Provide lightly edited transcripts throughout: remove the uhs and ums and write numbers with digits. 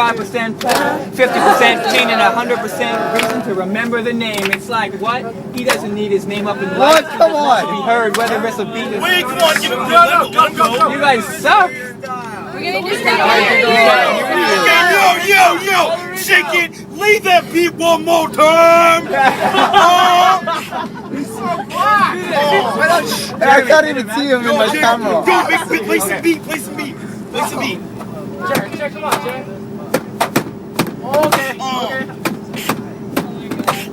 25% poor, 50% pain, and 100% reason to remember the name. It's like, what? He doesn't need his name up in lights. He just wants to be heard, whether it's a beat or wait, come on, give him go. You guys suck. We're gonna do Yo, shake it, leave that beat one more time. I can't even see him in my camera. Go, play some beat. Check, come on, Jang.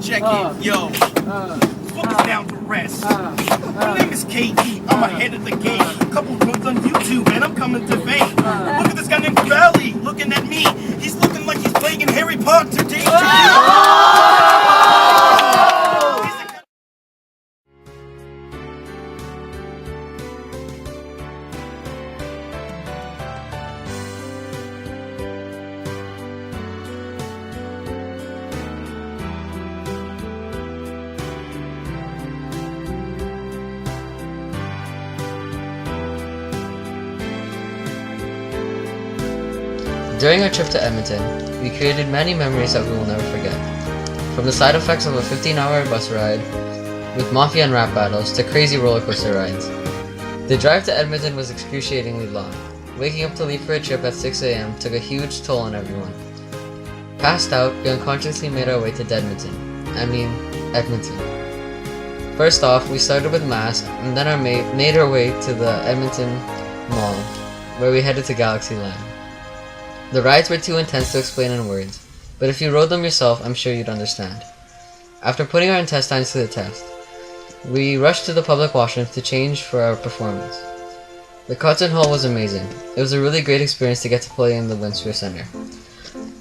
Check it, yo. Focus down to rest. My name is KE, I'm ahead of the game. Couple drugs on YouTube and I'm coming to fame. Look at this guy named Valley looking at me. He's looking like he's playing in Harry Potter today. During our trip to Edmonton, we created many memories that we will never forget. From the side effects of a 15-hour bus ride, with mafia and rap battles, to crazy roller coaster rides. The drive to Edmonton was excruciatingly long. Waking up to leave for a trip at 6 a.m. took a huge toll on everyone. Passed out, we unconsciously made our way to Edmonton. First off, we started with Mass, and then made our way to the Edmonton Mall, where we headed to Galaxyland. The rides were too intense to explain in words, but if you rode them yourself, I'm sure you'd understand. After putting our intestines to the test, we rushed to the public washrooms to change for our performance. The concert hall was amazing. It was a really great experience to get to play in the Winsphere Center.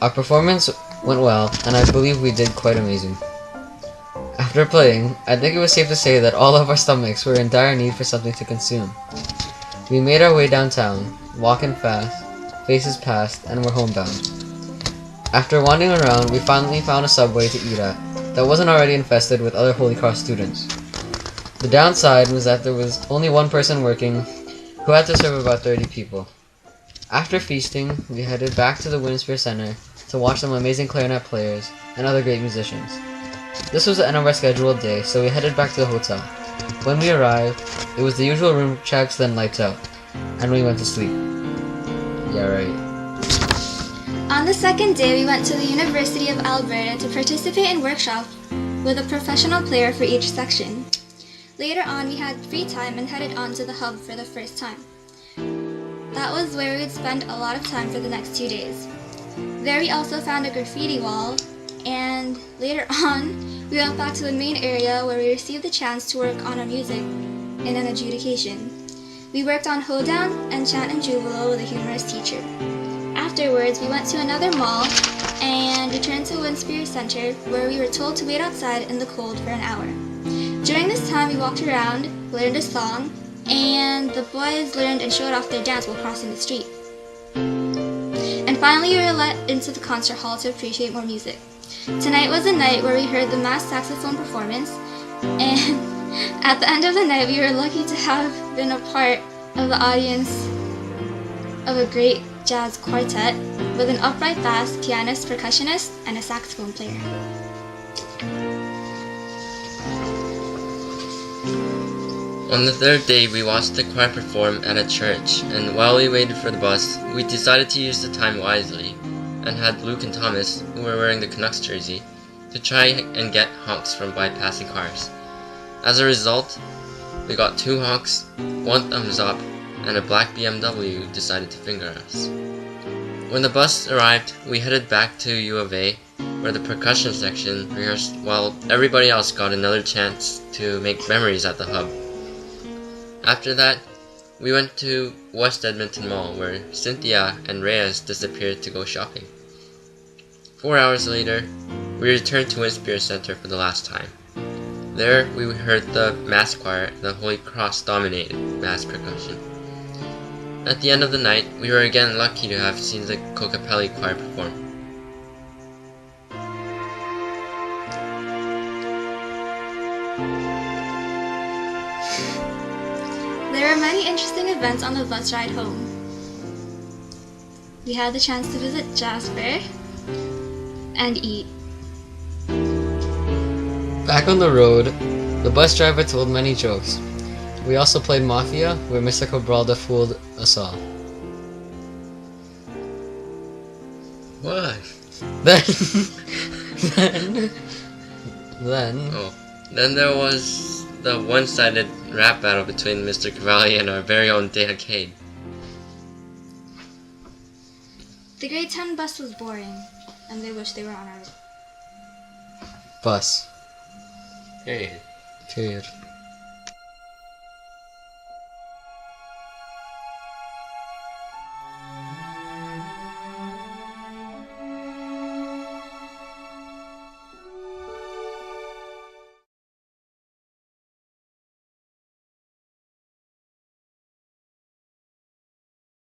Our performance went well, and I believe we did quite amazing. After playing, I think it was safe to say that all of our stomachs were in dire need for something to consume. We made our way downtown, walking fast, faces past, and were homebound. After wandering around, we finally found a Subway to eat at that wasn't already infested with other Holy Cross students. The downside was that there was only one person working who had to serve about 30 people. After feasting, we headed back to the Winsphere Center to watch some amazing clarinet players and other great musicians. This was the end of our scheduled day, so we headed back to the hotel. When we arrived, it was the usual room checks, then lights out, and we went to sleep. Yeah, right. On the second day, we went to the University of Alberta to participate in workshops with a professional player for each section. Later on, we had free time and headed on to the hub for the first time. That was where we would spend a lot of time for the next 2 days. There we also found a graffiti wall, and later on, we went back to the main area where we received the chance to work on our music in an adjudication. We worked on Hoedown and Chant and Jubilo with a humorous teacher. Afterwards, we went to another mall and returned to Winsphere Center, where we were told to wait outside in the cold for an hour. During this time, we walked around, learned a song, and the boys learned and showed off their dance while crossing the street. And finally, we were let into the concert hall to appreciate more music. Tonight was a night where we heard the mass saxophone performance, and at the end of the night, we were lucky to have been a part of the audience of a great jazz quartet with an upright bass, pianist, percussionist, and a saxophone player. On the third day, we watched the choir perform at a church, and while we waited for the bus, we decided to use the time wisely, and had Luke and Thomas, who were wearing the Canucks jersey, to try and get honks from bypassing cars. As a result, we got 2 honks, 1 thumbs up, and a black BMW decided to finger us. When the bus arrived, we headed back to U of A, where the percussion section rehearsed while everybody else got another chance to make memories at the hub. After that, we went to West Edmonton Mall, where Cynthia and Reyes disappeared to go shopping. 4 hours later, we returned to Winsphere Center for the last time. There, we heard the mass choir and the Holy Cross dominated mass percussion. At the end of the night, we were again lucky to have seen the Kokapelli choir perform. There were many interesting events on the bus ride home. we had the chance to visit Jasper and eat. Back on the road, the bus driver told many jokes. We also played Mafia, where Mr. Cabralda fooled us all. What? Then there was the one-sided rap battle between Mr. Cavalli and our very own Dana Cade. The grade 10 bus was boring, and they wished they were on our Bus. Period. Period.